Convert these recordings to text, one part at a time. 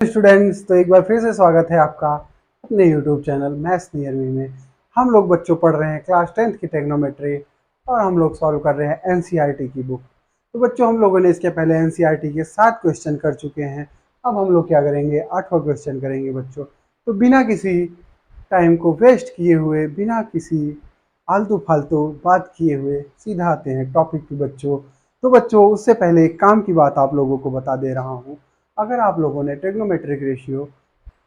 Students, तो एक बार फिर से स्वागत है आपका अपने YouTube channel maths near me में। हम लोग बच्चों पढ़ रहे हैं क्लास 10th की ट्रिग्नोमेट्री और हम लोग सॉल्व कर रहे हैं एनसीईआरटी की बुक। तो बच्चों, हम लोगों ने इसके पहले एनसीईआरटी के 7 क्वेश्चन कर चुके हैं। अब हम लोग क्या करेंगे, 8वां क्वेश्चन करेंगे बच्चों। तो बिना किसी टाइम को वेस्ट किए हुए, बिना किसी आलतू फालतू बात किए हुए सीधा आते हैं टॉपिक पे बच्चों। तो बच्चों, उससे पहले एक काम की बात आप लोगों को बता दे रहा हूँ। अगर आप लोगों ने ट्रिग्नोमेट्रिक रेशियो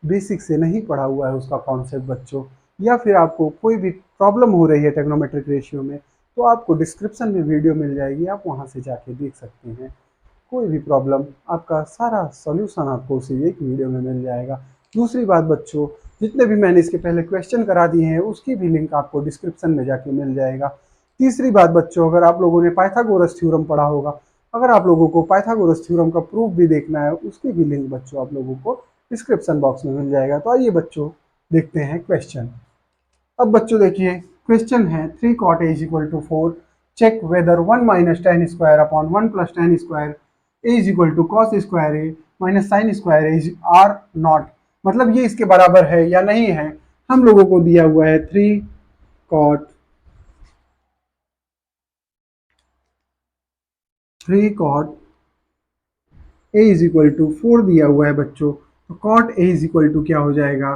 बेसिक से नहीं पढ़ा हुआ है उसका कॉन्सेप्ट बच्चों, या फिर आपको कोई भी प्रॉब्लम हो रही है ट्रिग्नोमेट्रिक रेशियो में, तो आपको डिस्क्रिप्शन में वीडियो मिल जाएगी, आप वहां से जाके देख सकते हैं। कोई भी प्रॉब्लम, आपका सारा सॉल्यूशन आपको उसी एक वीडियो में मिल जाएगा। दूसरी बात बच्चों, जितने भी मैंने इसके पहले क्वेश्चन करा दिए हैं उसकी भी लिंक आपको डिस्क्रिप्शन में जाके मिल जाएगा। तीसरी बात बच्चों, अगर आप लोगों ने पाइथागोरस थ्योरम पढ़ा होगा, अगर आप लोगों को पाइथागोरस थ्योरम का प्रूफ भी देखना है, उसकी भी लिंक बच्चों आप लोगों को डिस्क्रिप्शन बॉक्स में मिल जाएगा। तो आइए बच्चों, देखते हैं क्वेश्चन। अब बच्चों देखिए, क्वेश्चन है 3 cot a is equal to 4, check whether 1 minus tan square upon 1 plus tan square a is equal to cos square a minus sin square a is r not। मतलब ये इसके बराबर है या नहीं है। हम लोगों को दिया हुआ है 3 cot a is equal to 4 दिया हुआ है बच्चों। तो cot a is equal to क्या हो जाएगा,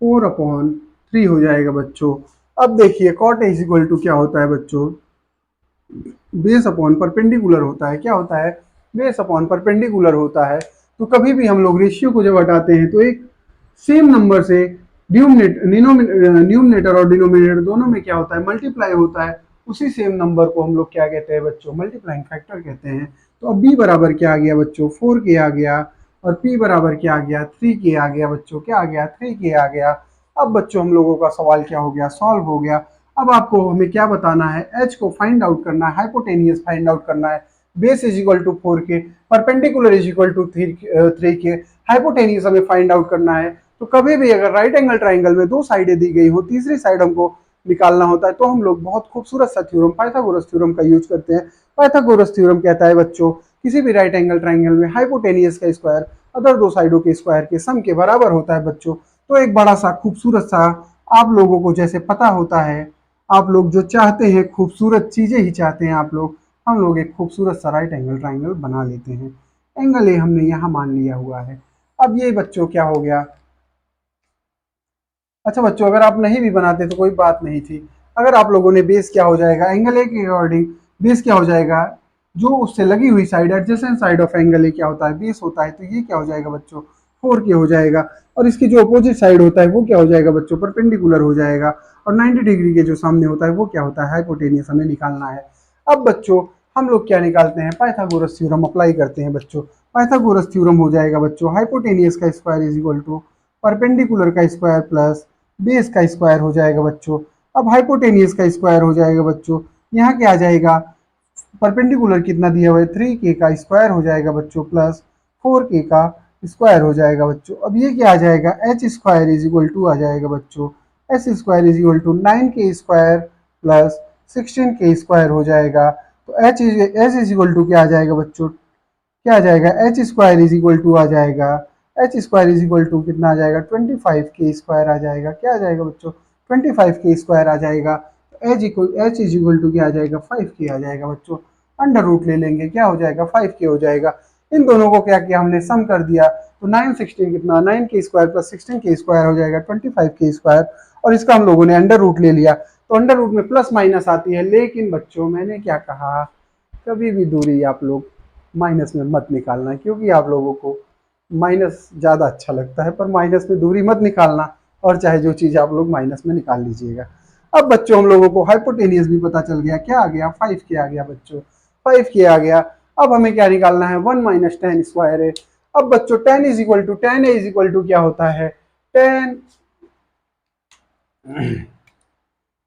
4/3 हो जाएगा बच्चों। अब देखिए cot a is equal to क्या होता है बच्चों, बेस अपॉन परपेंडिकुलर होता है। क्या होता है, बेस अपॉन परपेंडिकुलर होता है। तो कभी भी हम लोग रेशियो को जब हटाते हैं तो एक सेम नंबर से न्यूमिनेटर और डिनोमिनेटर दोनों में क्या होता है, मल्टीप्लाई होता है। उसी सेम नंबर को हम लोग क्या कहते हैं बच्चों, मल्टीप्लाइंग फैक्टर कहते हैं। तो अब b बराबर क्या आ गया बच्चों, 4k आ गया, और p बराबर क्या आ गया, 3k आ गया बच्चों। क्या आ गया, 3k आ गया। अब बच्चों, हम लोगों का सवाल क्या हो गया, सॉल्व हो गया। अब आपको हमें क्या बताना है, h को फाइंड आउट करना है, हाइपोटेनियस फाइंड आउट करना है। Base is equal to 4k, perpendicular is equal to 3k, hypotenuse हमें फाइंड आउट करना है। तो कभी भी अगर राइट एंगल ट्राइंगल में 2 साइडें दी गई हो, तीसरी साइड हमको निकालना होता है, तो हम लोग बहुत खूबसूरत सा थ्योरम, पाइथागोरस थ्योरम का यूज करते हैं। पाइथागोरस थ्योरम कहता है बच्चों, किसी भी राइट एंगल ट्राइंगल में हाइपोटेनियस का स्क्वायर अदर 2 साइडों के स्क्वायर के सम के बराबर होता है बच्चों। तो एक बड़ा सा खूबसूरत सा, आप लोगों को जैसे पता होता है, आप लोग जो चाहते हैं खूबसूरत चीजें ही चाहते हैं आप लोग, हम लोग एक खूबसूरत सा राइट एंगल ट्राइंगल बना लेते हैं। एंगल ए हमने यहाँ मान लिया हुआ है। अब ये बच्चों क्या हो गया, अच्छा बच्चों, अगर आप नहीं भी बनाते तो कोई बात नहीं थी। अगर आप लोगों ने बेस क्या हो जाएगा, एंगल ए के अकॉर्डिंग बेस क्या हो जाएगा, जो उससे लगी हुई side, adjacent side of angle A क्या होता है, बेस होता है। तो ये क्या हो जाएगा बच्चों, 4k हो जाएगा। और इसकी जो अपोजिट साइड होता है वो क्या हो जाएगा बच्चों, परपेंडिकुलर हो जाएगा। और 90 डिग्री के जो सामने होता है वो क्या होता है, हाइपोटेनियस हमें निकालना है। अब बच्चों, हम लोग क्या निकालते हैं, पाइथागोरस थ्योरम अप्लाई करते हैं बच्चों। पाइथागोरस थ्योरम हो जाएगा बच्चों, हाइपोटेनियस का square is equal to perpendicular का स्क्वायर प्लस बेस का स्क्वायर हो जाएगा बच्चों। अब हाइपोटेनियस का स्क्वायर हो जाएगा बच्चों। यहाँ क्या आ जाएगा, परपेंडिकुलर कितना दिया हुआ है, 3k का स्क्वायर हो जाएगा बच्चों, प्लस 4k का स्क्वायर हो जाएगा बच्चों। अब ये क्या आ जाएगा, H square is equal to आ जाएगा बच्चों, S square is equal to 9k square plus 16k square हो जाएगा। तो एच इज इक्वल टू क्या आ जाएगा बच्चों, क्या आ जाएगा, H square is equal to आ जाएगा, H square is equal to कितना आ जाएगा, 25k स्क्वायर आ जाएगा। क्या आ जाएगा बच्चों, 25k स्क्वायर आ जाएगा। एच इज इक्वल टू क्या आ जाएगा, 5k आ जाएगा बच्चों। अंडर रूट ले लेंगे, क्या हो जाएगा, 5k हो जाएगा। इन दोनों को क्या किया हमने, सम कर दिया। तो 916 कितना, 9k square plus 16k square हो जाएगा 25k स्क्वायर। और इसका हम लोगों ने अंडर रूट ले लिया। तो अंडर रूट में प्लस माइनस आती है, लेकिन बच्चों मैंने क्या कहा, कभी भी दूरी आप लोग माइनस में मत निकालना, क्योंकि आप लोगों को माइनस ज़्यादा अच्छा लगता है, पर माइनस में दूरी मत निकालना। और चाहे जो चीज़ आप लोग माइनस में निकाल लीजिएगा। अब बच्चों, हम लोगों को हाइपोटेनियस भी पता चल गया। क्या आ गया, 5k आ गया बच्चों, 5k आ गया। अब हमें क्या निकालना है, 1 माइनस टेन स्क्वायर है। अब बच्चों, tan is equal to, tan A is equal to क्या होता है, tan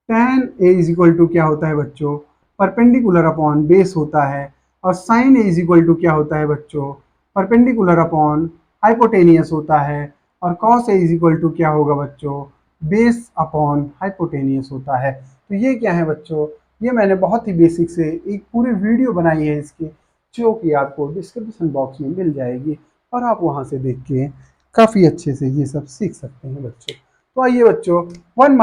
tan A is equal to क्या होता है बच्चों, परपेंडिकुलर अपॉन बेस होता है। और sine A is equal to क्या होता है बच्चों, परपेंडिकुलर अपॉन हाइपोटेनियस होता है। और cos A is equal to क्या होगा बच्चों, बेस अपॉन हाइपोटेनियस होता है। तो ये क्या है बच्चों, ये मैंने बहुत ही बेसिक से एक पूरी वीडियो बनाई है इसकी, जो कि आपको डिस्क्रिप्शन बॉक्स में मिल जाएगी, और आप वहाँ से देख के काफ़ी अच्छे से ये सब सीख सकते हैं बच्चों। तो आइए बच्चों, 1 -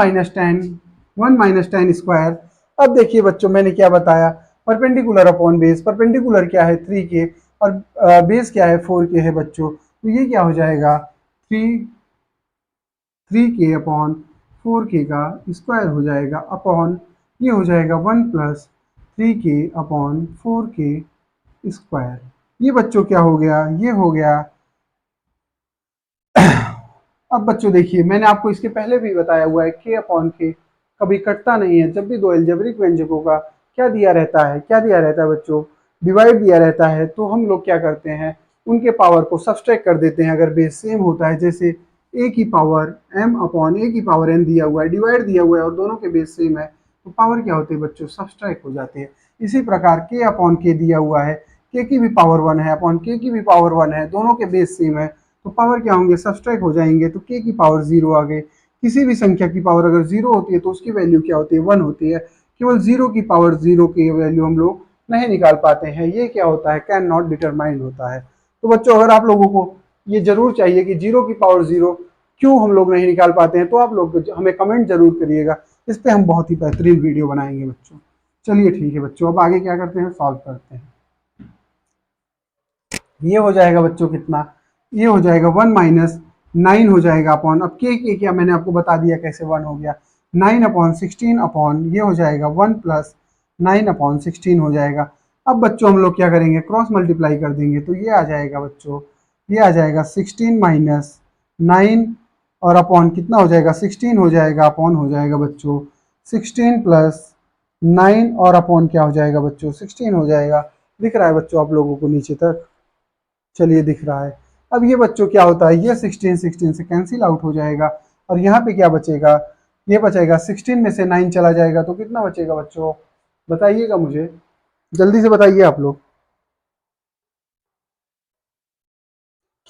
10 स्क्वायर। अब देखिए बच्चों, मैंने क्या बताया, परपेंडिकुलर अपॉन बेस। परपेंडिकुलर क्या है 3k, और बेस क्या है 4k है बच्चों। तो ये क्या हो जाएगा, 3k अपॉन 4k का स्क्वायर हो जाएगा, अपॉन ये हो जाएगा 1 + 3k अपॉन 4k स्क्वायर। ये बच्चों क्या हो गया, ये हो गया। अब बच्चों देखिए, मैंने आपको इसके पहले भी बताया हुआ है, k अपॉन के कभी कटता नहीं है। जब भी दो अलजेब्रिक व्यंजकों का क्या दिया रहता है, क्या दिया रहता है बच्चों, डिवाइड दिया रहता है, तो हम लोग क्या करते हैं, उनके पावर को सब्सट्रैक्ट कर देते हैं अगर बेस सेम होता है। जैसे a की पावर m अपॉन a की पावर n दिया हुआ है, डिवाइड दिया हुआ है, और दोनों के बेस सेम है, तो पावर क्या होती है बच्चों, सब्सट्रैक्ट हो जाती है। इसी प्रकार k अपॉन k दिया हुआ है, k की भी पावर 1 है अपॉन k की भी पावर 1 है, दोनों के बेस सेम है, तो पावर क्या होंगे, सब्सट्रैक्ट हो जाएंगे, तो k की पावर 0 आ गई। किसी भी संख्या की पावर अगर 0 होती है तो उसकी वैल्यू क्या होती है, 1 होती है। केवल 0 की पावर 0 की वैल्यू हम लोग नहीं निकाल पाते हैं, ये क्या होता है, कैन नॉट डिटरमाइन होता है। तो बच्चों, अगर आप लोगों को ये जरूर चाहिए कि 0 की पावर 0 क्यों हम लोग नहीं निकाल पाते हैं, तो आप लोग हमें कमेंट जरूर करिएगा, इस पर हम बहुत ही बेहतरीन वीडियो बनाएंगे बच्चों। चलिए ठीक है बच्चों, अब आगे क्या करते हैं, सॉल्व करते हैं। ये हो जाएगा बच्चों कितना, ये हो जाएगा 1 - 9 हो जाएगा अपॉन, अब के क्या मैंने आपको बता दिया कैसे 1 हो गया, 9/16 अपॉन ये हो जाएगा 1 + 9/16 हो जाएगा। अब बच्चों हम लोग क्या करेंगे, क्रॉस मल्टीप्लाई कर देंगे, तो ये आ जाएगा बच्चों, ये आ जाएगा 16 - 9, और अपॉन कितना हो जाएगा, 16 हो जाएगा, अपॉन हो जाएगा बच्चों 16 + 9, और अपॉन क्या हो जाएगा बच्चों, 16 हो जाएगा। दिख रहा है बच्चों आप लोगों को नीचे तक, चलिए दिख रहा है। अब ये बच्चों क्या होता है, ये 16 से कैंसिल आउट हो जाएगा, और यहाँ पे क्या बचेगा, ये बचेगा 16 में से 9 चला जाएगा, तो कितना बचेगा बच्चों, बताइएगा मुझे, जल्दी से बताइए आप लोग,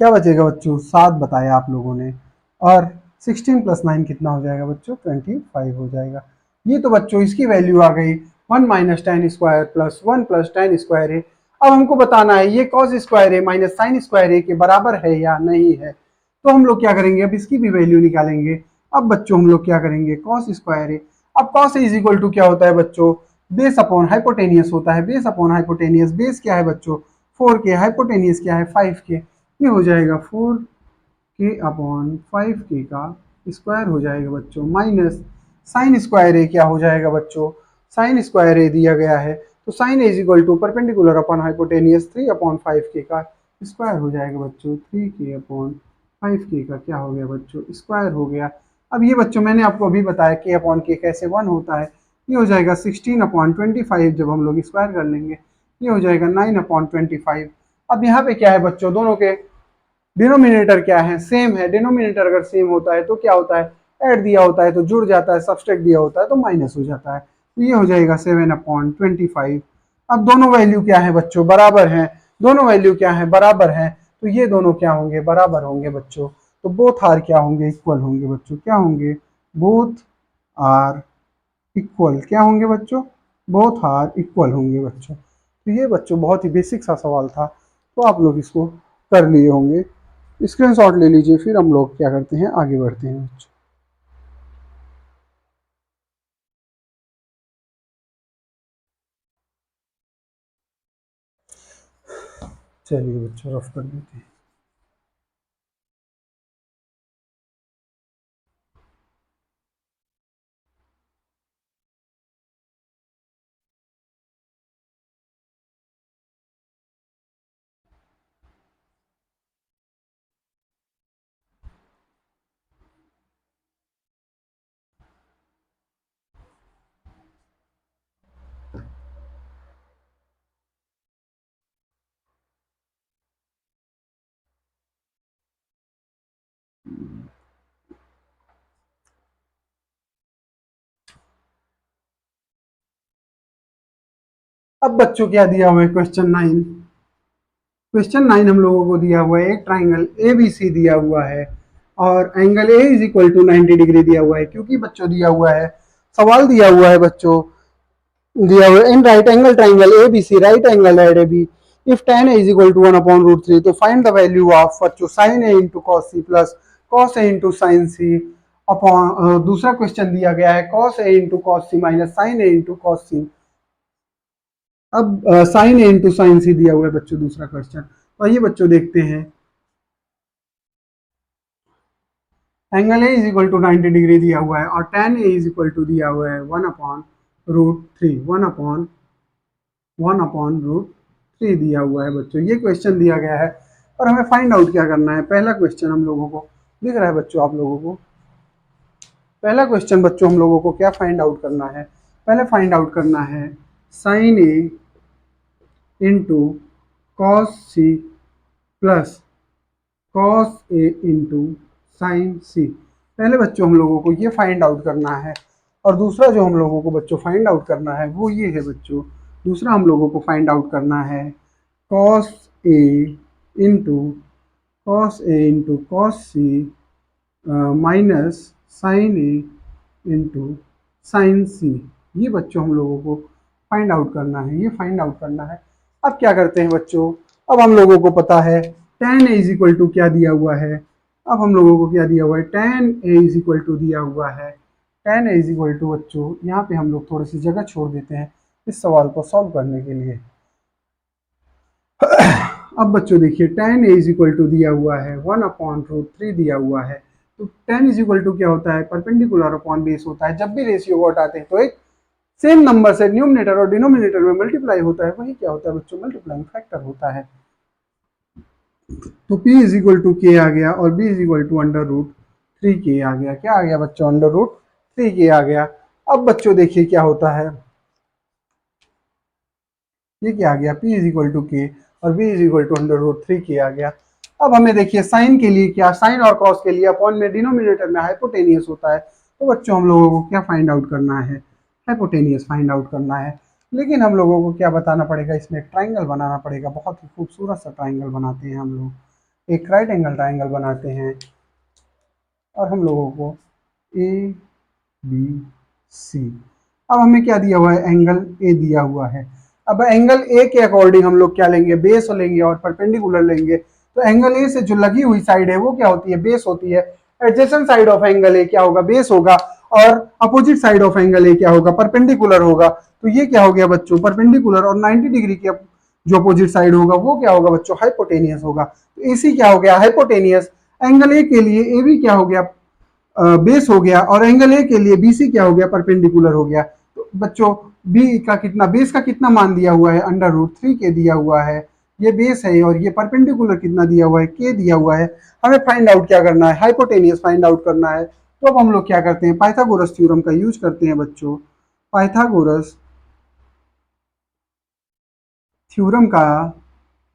क्या बचेगा बच्चों, 7 बताया आप लोगों ने, और 16 + 9 कितना हो जाएगा बच्चों, 25 हो जाएगा। ये तो बच्चों इसकी वैल्यू आ गई 1 - 10 स्क्वायर प्लस 1 + 10 स्क्वायर है। अब हमको बताना है ये कॉस स्क्वायर है माइनस साइन स्क्वायर है के बराबर है या नहीं है। तो हम लोग क्या करेंगे, अब इसकी भी वैल्यू निकालेंगे। अब बच्चों हम लोग क्या करेंगे, कॉस स्क्वायर है, अब कॉस इज इक्वल टू क्या होता है बच्चों, बेस अपॉन हाइपोटेनियस होता है, बेस अपॉन हाइपोटेनियस, बेस क्या है बच्चों 4k, हाइपोटेनियस क्या है 5k, ये हो जाएगा 4k अपॉन 5k का स्क्वायर हो जाएगा बच्चों, माइनस साइन स्क्वायर ए क्या हो जाएगा बच्चों, साइन स्क्वायर ए दिया गया है, तो sine is equal to perpendicular upon hypotenuse 3/5k का स्क्वायर हो जाएगा बच्चों, 3k अपॉन 5k का क्या हो गया बच्चों, स्क्वायर हो गया। अब ये बच्चों मैंने आपको अभी बताया k अपॉन k कैसे 1 होता है, ये हो जाएगा 16/25 जब हम लोग स्क्वायर कर लेंगे, ये हो जाएगा 9/25। अब यहाँ पे क्या है बच्चों, दोनों के डिनोमिनेटर क्या है, सेम है। डिनोमिनेटर अगर सेम होता है तो क्या होता है, ऐड दिया होता है तो जुड़ जाता है, सब्सट्रैक्ट दिया होता है तो माइनस हो जाता है। तो ये हो जाएगा 7/25। अब दोनों वैल्यू क्या है बच्चों, बराबर हैं, दोनों वैल्यू क्या है, बराबर हैं, तो ये दोनों क्या होंगे, बराबर होंगे बच्चों। तो बोथ आर क्या होंगे, इक्वल होंगे बच्चों, क्या होंगे, बोथ आर इक्वल, क्या होंगे बच्चों, बोथ आर इक्वल होंगे बच्चों। तो ये बच्चों बहुत ही बेसिक सा सवाल था, तो आप लोग इसको कर लिए होंगे। स्क्रीनशॉट ले लीजिए, फिर हम लोग क्या करते हैं, आगे बढ़ते हैं बच्चों। चलिए बच्चों रफ कर देते हैं। अब बच्चों क्या दिया हुआ है, क्वेश्चन 9। क्वेश्चन 9 हम लोगों को दिया हुआ है, एक ट्राइंगल ए बी सी दिया हुआ है, और angle A is equal to 90 degree दिया हुआ है। क्योंकि बच्चों दिया हुआ है, सवाल दिया हुआ है बच्चों, दिया हुआ in right angle triangle A B C, right angle at A B if tan a is equal to 1/√3 तो फाइंड द वैल्यू ऑफ बच्चों sin a into cos c plus cos a into sin c upon दूसरा question दिया गया है cos a into cos c minus sin a into cos c। अब sin a into sin c दिया हुआ है बच्चों दूसरा क्वेश्चन। तो आइए बच्चों देखते हैं। Angle A is equal to 90 degree दिया हुआ है और tan a is equal to दिया हुआ है 1/√3 1/√3 दिया हुआ है बच्चों। ये क्वेश्चन दिया गया है और हमें फाइंड आउट क्या करना है। पहला क्वेश्चन हम लोगों को दिख रहा है बच्चों आप लोगों को। पहला क्वेश्चन बच्चों हम लोगों को क्या फाइंड आउट करना है। पहले फाइंड आउट करना है sin a into cos c plus cos a into sin c। पहले बच्चों हम लोगों को ये फाइंड आउट करना है और दूसरा जो हम लोगों को बच्चों फाइंड आउट करना है वो ये है बच्चों। दूसरा हम लोगों को फाइंड आउट करना है cos a into cos c minus sin a into sin c। ये बच्चों हम लोगों को फाइंड आउट करना है, ये फाइंड आउट करना है। अब क्या करते हैं बच्चों, अब हम लोगों को पता है tan a is equal to क्या दिया हुआ है। अब हम लोगों को क्या दिया हुआ है, tan a is equal to दिया हुआ है। tan a is equal to बच्चों यहाँ पे हम लोग थोड़ी सी जगह छोड़ देते हैं इस सवाल को सॉल्व करने के लिए। अब बच्चों देखिए tan a is equal to दिया हुआ है 1/√3 दिया हुआ है। तो tan इज इक्वल टू क्या होता है, परपेंडिकुलर अपॉन बेस होता है। जब भी रेशियो को हटाते हैं तो एक सेम नंबर से न्यूमरेटर और डिनोमिनेटर में मल्टीप्लाई होता है, वही क्या होता है बच्चों, मल्टीप्लाइंग फैक्टर होता है। तो p इज इक्वल टू के आ गया और b is equal to √3k आ गया। क्या आ गया बच्चों, √3k आ गया। अब बच्चों देखिए क्या होता है, ये क्या आ गया, p इज इक्वल टू के और b is equal to √3k आ गया। अब हमें देखिए साइन के लिए क्या, साइन और कॉस के लिए अपॉन में डिनोमिनेटर में हाइपोटेनियस होता है। तो बच्चों हम लोगों को क्या फाइंड आउट करना है, हाइपोटेनियस फाइंड आउट करना है। लेकिन हम लोगों को क्या बताना पड़ेगा, इसमें एक ट्राइंगल बनाना पड़ेगा। बहुत ही खूबसूरत सा ट्राइंगल बनाते हैं हम लोग, एक राइट एंगल ट्राइंगल बनाते हैं और हम लोगों को ABC। अब हमें क्या दिया हुआ है, एंगल ए दिया हुआ है। अब एंगल ए के अकॉर्डिंग हम लोग क्या लेंगे, बेस लेंगे और परपेंडिकुलर लेंगे। तो एंगल ए से जो लगी हुई साइड है वो क्या होती है, बेस होती है। Adjacent side of angle A क्या होगा, बेस होगा और opposite side of angle A क्या होगा, परपेंडिकुलर होगा। तो ये क्या हो गया बच्चों, परपेंडिकुलर, और 90 डिग्री के जो अपोजिट साइड होगा वो क्या होगा बच्चों, हाइपोटेनियस होगा। तो एसी क्या हो गया, हाइपोटेनियस। एंगल ए के लिए ए भी क्या हो गया, बेस हो गया, और एंगल ए के लिए बीसी क्या हो गया, परपेंडिकुलर हो गया। तो बच्चों बी का कितना, बेस का कितना मान दिया हुआ है, √3k दिया हुआ है, ये बेस है, और ये परपेंडिकुलर कितना दिया हुआ है, k दिया हुआ है। हमें फाइंड आउट क्या करना है, हाइपोटेनियस फाइंड आउट करना है। तो अब हम लोग क्या करते हैं, पाइथागोरस थ्योरम का यूज करते हैं बच्चों। पाइथागोरस थ्योरम का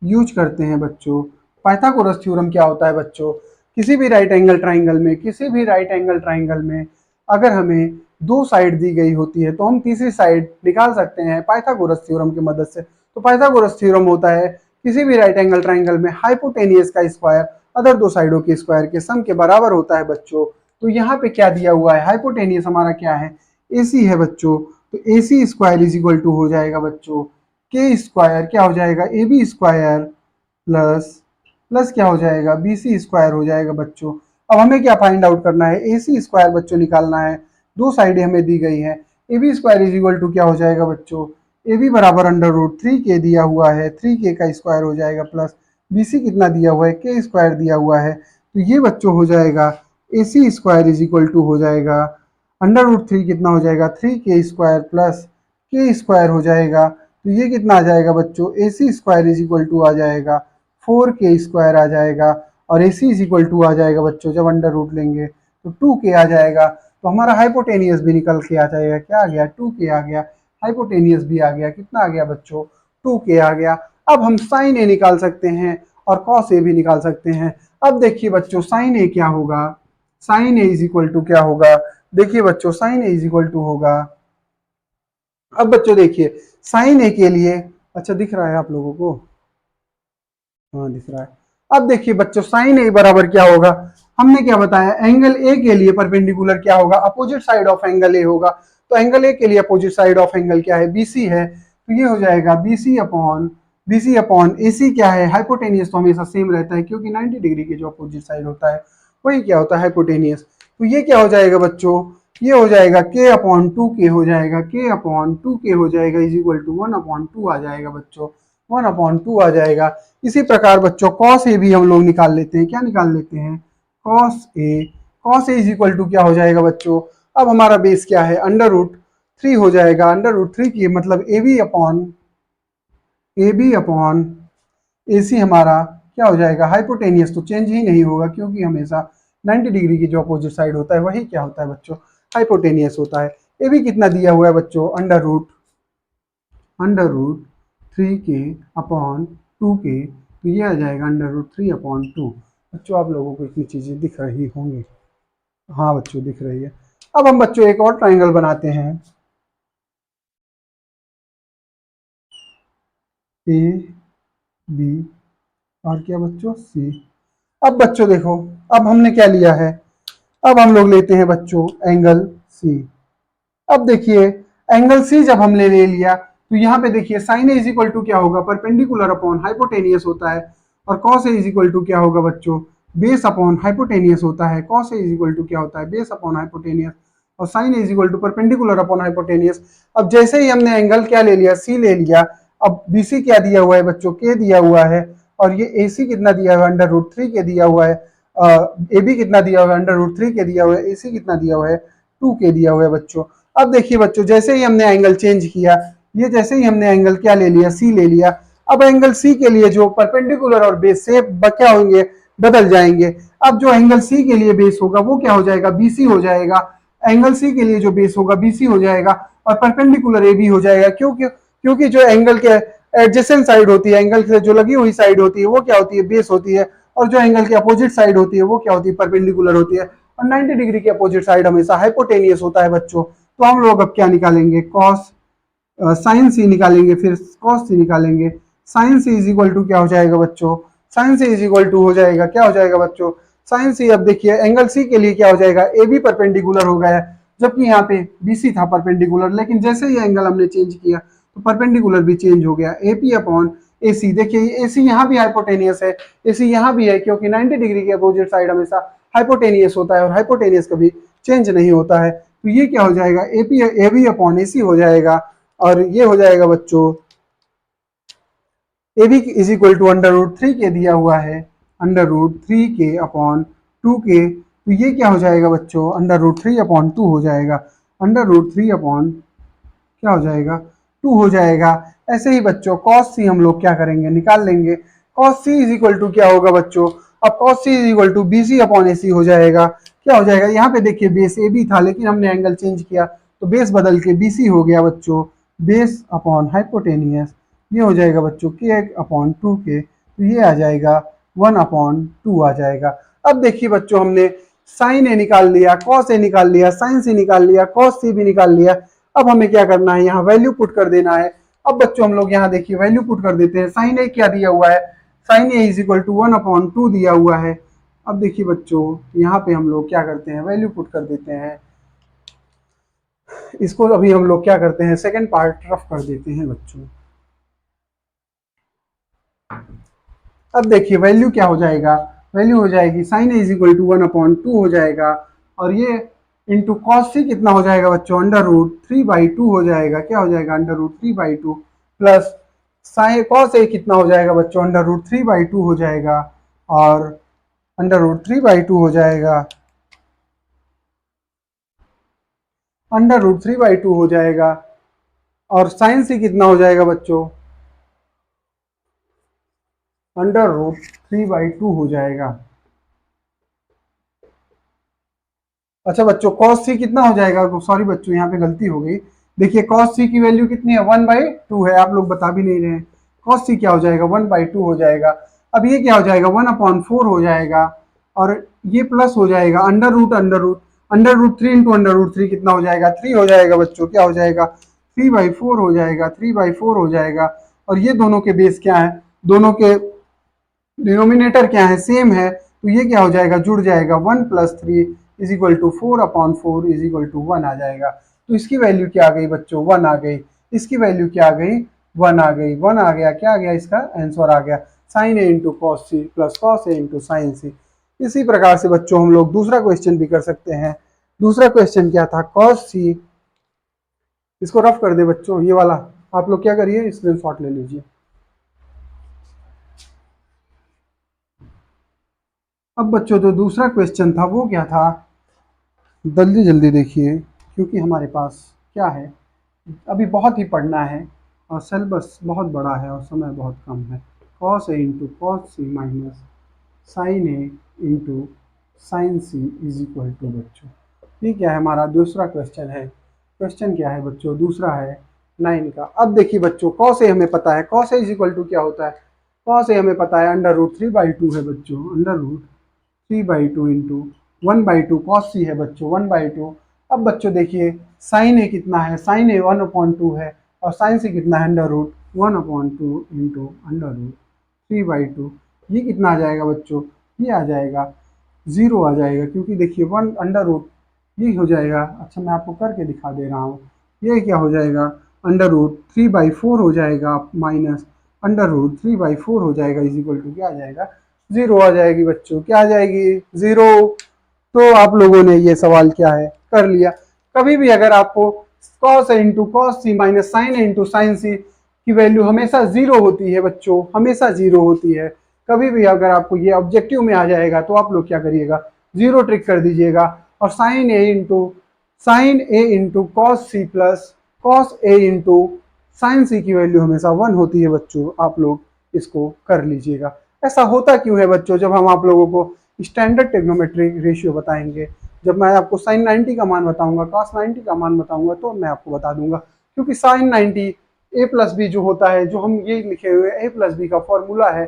यूज करते हैं बच्चों। पाइथागोरस थ्योरम क्या होता है बच्चों, किसी भी राइट एंगल ट्राइंगल में, किसी भी राइट एंगल ट्राइंगल में अगर हमें दो साइड दी गई होती है तो हम तीसरी साइड निकाल सकते हैं पाइथागोरस थ्योरम की मदद से। तो पाइथागोरस थ्योरम होता है किसी भी राइट एंगल ट्राइंगल में हाइपोटेनियस का स्क्वायर अदर दो साइडों के स्क्वायर के सम के बराबर होता है बच्चों। तो यहाँ पे क्या दिया हुआ है, हाइपोटेनियस हमारा क्या है, AC है बच्चों। तो AC square is equal to हो जाएगा बच्चों के स्क्वायर, क्या हो जाएगा, AB स्क्वायर प्लस प्लस क्या हो जाएगा, BC स्क्वायर हो जाएगा बच्चों। अब हमें क्या फाइंड आउट करना है, AC स्क्वायर बच्चों निकालना है। दो साइडें हमें दी गई है, AB square is equal to क्या हो जाएगा बच्चों, AB बराबर √3k दिया हुआ है, 3k का स्क्वायर हो जाएगा, प्लस BC कितना दिया हुआ है, k स्क्वायर दिया हुआ है। तो ये बच्चों हो जाएगा AC square is equal to हो जाएगा √3 कितना हो जाएगा, 3k square plus k square हो जाएगा। तो ये कितना आ जाएगा बच्चों, AC square is equal to आ जाएगा 4k स्क्वायर आ जाएगा, और AC इज इक्वल टू आ जाएगा बच्चों, जब √ लेंगे तो 2k आ जाएगा। तो हमारा हाइपोटेनियस भी निकल के आ जाएगा, क्या आ गया, 2k आ गया। हाइपोटेनियस भी आ गया, कितना आ गया बच्चों, 2k आ गया। अब हम साइन ए निकाल सकते हैं और कॉस ए भी निकाल सकते हैं। अब देखिए बच्चों साइन ए क्या होगा, sine A is equal to क्या होगा, देखिए बच्चों sine A is equal to होगा। अब बच्चों देखिए साइन ए के लिए, अच्छा दिख रहा है आप लोगों को, हाँ दिख रहा है। अब देखिए बच्चों साइन ए बराबर क्या होगा, हमने क्या बताया, एंगल ए के लिए परपेंडिकुलर क्या होगा, opposite side of angle A होगा। तो एंगल ए के लिए अपोजिट साइड ऑफ एंगल क्या है, BC है। तो ये हो जाएगा BC upon BC upon AC क्या है, हाइपोटेनियस तो हमेशा सेम रहता है क्योंकि 90 डिग्री के जो अपोजिट साइड होता है वही क्या होता है, हाइपोटेनियस। तो ये क्या हो जाएगा बच्चों, ये हो जाएगा K अपॉन 2K हो जाएगा, K अपॉन 2K हो जाएगा इज इक्वल टू 1/2 आ जाएगा बच्चों, 1/2 आ जाएगा। इसी प्रकार बच्चों cos A भी हम लोग निकाल लेते हैं, क्या निकाल लेते हैं, cos A is equal to क्या हो जाएगा बच्चों, अब हमारा बेस क्या है, √3 हो जाएगा, √3 की मतलब AB अपॉन AC हमारा क्या हो जाएगा, हाइपोटेनियस तो चेंज ही नहीं होगा क्योंकि हमेशा 90 डिग्री की जो अपोजिट साइड होता है वही क्या होता है बच्चों, हाइपोटेनियस होता है। AB कितना दिया हुआ है बच्चों, √3K/2K, तो ये आ जाएगा √3/2। बच्चों आप लोगों को इतनी चीज़ें दिख रही होंगी, हाँ बच्चों दिख रही है। अब हम बच्चों एक और ट्राइंगल बनाते हैं, AB और क्या बच्चों, C। अब बच्चों देखो, अब हमने क्या लिया है, अब हम लोग लेते हैं बच्चों एंगल C। अब देखिए एंगल C जब हमने ले लिया तो यहाँ पे देखिए sine A is equal to क्या होगा, परपेंडिकुलर अपॉन हाइपोटेनियस होता है, और cos A is equal to क्या होगा बच्चों, बेस अपॉन हाइपोटेनियस होता है। Cos A is equal to क्या होता है, बेस अपॉन हाइपोटेनियस, और sine A is equal to perpendicular upon hypotenuse. अब जैसे ही हमने एंगल क्या ले लिया, C ले लिया, अब BC क्या दिया हुआ है बच्चों, K दिया हुआ है, और ये AC कितना दिया हुआ है, √3 के दिया हुआ है, AB कितना दिया हुआ है, √3 के दिया हुआ है, AC कितना दिया हुआ है, 2K दिया हुआ है बच्चों। अब देखिए बच्चों जैसे ही हमने एंगल चेंज किया, ये जैसे ही हमने एंगल क्या ले लिया, C ले लिया, अब एंगल C के लिए जो परपेंडिकुलर और बेस से क्या होंगे, बदल जाएंगे। अब जो एंगल C के लिए बेस होगा वो क्या हो जाएगा, BC हो जाएगा, एंगल C के लिए जो बेस होगा BC हो जाएगा, और परपेंडिकुलर AB हो जाएगा। क्योंकि जो एंगल के एडजेसेंट साइड होती है, एंगल से जो लगी हुई साइड होती है वो क्या होती है, बेस होती है, और जो एंगल के अपोजिट साइड होती है वो क्या होती है, परपेंडिकुलर होती है। और 90 डिग्री के अपोजिट साइड हमेशा हाइपोटेनियस होता है बच्चों। तो हम लोग अब क्या निकालेंगे, साइन सी निकालेंगे, फिर कॉस सी निकालेंगे। Sine C is equal to क्या हो जाएगा बच्चों, sine C is equal to हो जाएगा, क्या हो जाएगा बच्चों, साइन सी। अब देखिए एंगल सी के लिए क्या हो जाएगा, ए बी परपेंडिकुलर हो गया, जबकि यहाँ पे बी सी था परपेंडिकुलर, लेकिन जैसे ही एंगल हमने चेंज किया तो परपेंडिकुलर भी चेंज हो गया, ए पी अपॉन ए सी। देखिए ए सी यहाँ भी हाइपोटेनियस है, ए सी यहाँ भी है, क्योंकि 90 डिग्री के अपोजिट साइड हमेशा हाइपोटेनियस होता है, और हाइपोटेनियस कभी चेंज नहीं होता है। तो ये क्या हो जाएगा, ए बी अपॉन ए सी हो जाएगा, और ये हो जाएगा बच्चों A B is equal to √3 के दिया हुआ है, √3K/2K। तो ये क्या हो जाएगा बच्चों, √3/2 हो जाएगा, √3 क्या हो जाएगा, 2 हो जाएगा। ऐसे ही बच्चों cos c हम लोग क्या करेंगे, निकाल लेंगे। cos c is equal to क्या होगा बच्चों, अब cos c is equal to BC/AC हो जाएगा। क्या हो जाएगा, यहाँ पे देखिए बेस AB था लेकिन हमने एंगल चेंज किया तो बेस बदल के BC हो गया बच्चों, बेस अपॉन हाइपोटेनियस। ये हो जाएगा बच्चों K/2K, तो ये आ जाएगा 1/2 आ जाएगा। अब देखिए बच्चों हमने साइन ए निकाल लिया, कॉस ए निकाल लिया, साइन सी निकाल लिया, कॉस सी भी निकाल लिया। अब हमें क्या करना है, यहाँ वैल्यू पुट कर देना है। अब बच्चों हम लोग यहाँ देखिए वैल्यू पुट कर देते हैं। साइन ए क्या दिया हुआ है, sine A is equal to 1/2 दिया हुआ है। अब देखिए बच्चों यहाँ पे हम लोग क्या करते हैं, वैल्यू पुट कर देते हैं। इसको अभी हम लोग क्या करते हैं, सेकेंड पार्ट रफ कर देते हैं बच्चों। अब देखिए वैल्यू क्या हो जाएगा, वैल्यू हो जाएगी sine A is equal to 1/2 हो जाएगा, और ये इंटू कॉस सी कितना हो जाएगा बच्चों, √3/2 हो जाएगा। क्या हो जाएगा, √3/2 प्लस साइन कॉस ए कितना हो जाएगा बच्चों, √3/2 हो जाएगा, और √3/2 हो जाएगा, √3/2 हो जाएगा, और साइन सी कितना हो जाएगा बच्चों, √3/2 हो जाएगा। अच्छा बच्चों cos c कितना हो जाएगा, सॉरी बच्चों यहाँ पे गलती हो गई। देखिए cos c की वैल्यू कितनी है, 1/2 है, आप लोग बता भी नहीं रहे हैं। cos c क्या हो जाएगा, 1/2 हो जाएगा। अब ये क्या हो जाएगा, 1/4 हो जाएगा, और ये प्लस हो जाएगा अंडर रूट 3 इंटू √3 कितना हो जाएगा, 3 हो जाएगा बच्चों। क्या हो जाएगा, 3/4 हो जाएगा, 3/4 हो जाएगा। और ये दोनों के बेस क्या है, दोनों के डिनोमिनेटर क्या है, सेम है, तो ये क्या हो जाएगा, जुड़ जाएगा। 1 + 3 is equal to 4/4 is equal to 1 आ जाएगा। तो इसकी वैल्यू क्या आ गई बच्चों, 1 आ गई। इसकी वैल्यू क्या आ गई, 1 आ गई, 1 आ गया, क्या आ गया इसका आंसर आ गया sine A into cos C plus cos A into sine C. इसी प्रकार से बच्चों हम लोग दूसरा क्वेश्चन भी कर सकते हैं। दूसरा क्वेश्चन क्या था, कॉस सी, इसको रफ कर दे बच्चों ये वाला, आप लोग क्या करिए स्क्रीनशॉट ले लीजिए। अब बच्चों जो दूसरा क्वेश्चन था वो क्या था, जल्दी जल्दी देखिए क्योंकि हमारे पास क्या है, अभी बहुत ही पढ़ना है और सिलेबस बहुत बड़ा है और समय बहुत कम है। Cos A into cos C minus sine A into sine C is equal to बच्चों, ये क्या है हमारा दूसरा क्वेश्चन है। क्वेश्चन क्या है बच्चों, दूसरा है 9 का। अब देखिए बच्चों कॉस ए हमें पता है, cos A is equal to क्या होता है, कॉस ए हमें पता है अंडर रूट 3/2 है बच्चों, अंडर रूट 3/2 इंटू 1/2 कॉस सी है बच्चों 1/2। अब बच्चों देखिए साइन ए कितना है, साइन ए 1/2 है और साइन सी कितना है under root 1/2 into under root 3/2। ये कितना आ जाएगा बच्चों, ये आ जाएगा 0 आ जाएगा क्योंकि देखिए 1 अंडर रूट ये हो जाएगा। अच्छा मैं आपको करके दिखा दे रहा हूँ, ये क्या हो जाएगा अंडर रूट 3/4 हो जाएगा माइनस अंडर रूट 3/4 हो जाएगा इज इक्वल टू क्या आ जाएगा 0 आ जाएगी बच्चों, क्या आ जाएगी 0। तो आप लोगों ने ये सवाल क्या है कर लिया। कभी भी अगर आपको cos A into cos C minus sine A into sine C की वैल्यू हमेशा 0 होती है बच्चों, हमेशा 0 होती है। कभी भी अगर आपको ये ऑब्जेक्टिव में आ जाएगा तो आप लोग क्या करिएगा 0 ट्रिक कर दीजिएगा और sine A into cos C plus cos A into sine C की वैल्यू हमेशा 1 होती है बच्चों, आप लोग इसको कर लीजिएगा। ऐसा होता क्यों है बच्चों, जब हम आप लोगों को स्टैंडर्ड ट्रिग्नोमेट्रिक रेशियो बताएंगे, जब मैं आपको साइन 90 का मान बताऊंगा कॉस 90 का मान बताऊंगा तो मैं आपको बता दूंगा, क्योंकि साइन 90 ए प्लस बी जो होता है, जो हम ये लिखे हुए ए प्लस बी का फॉर्मूला है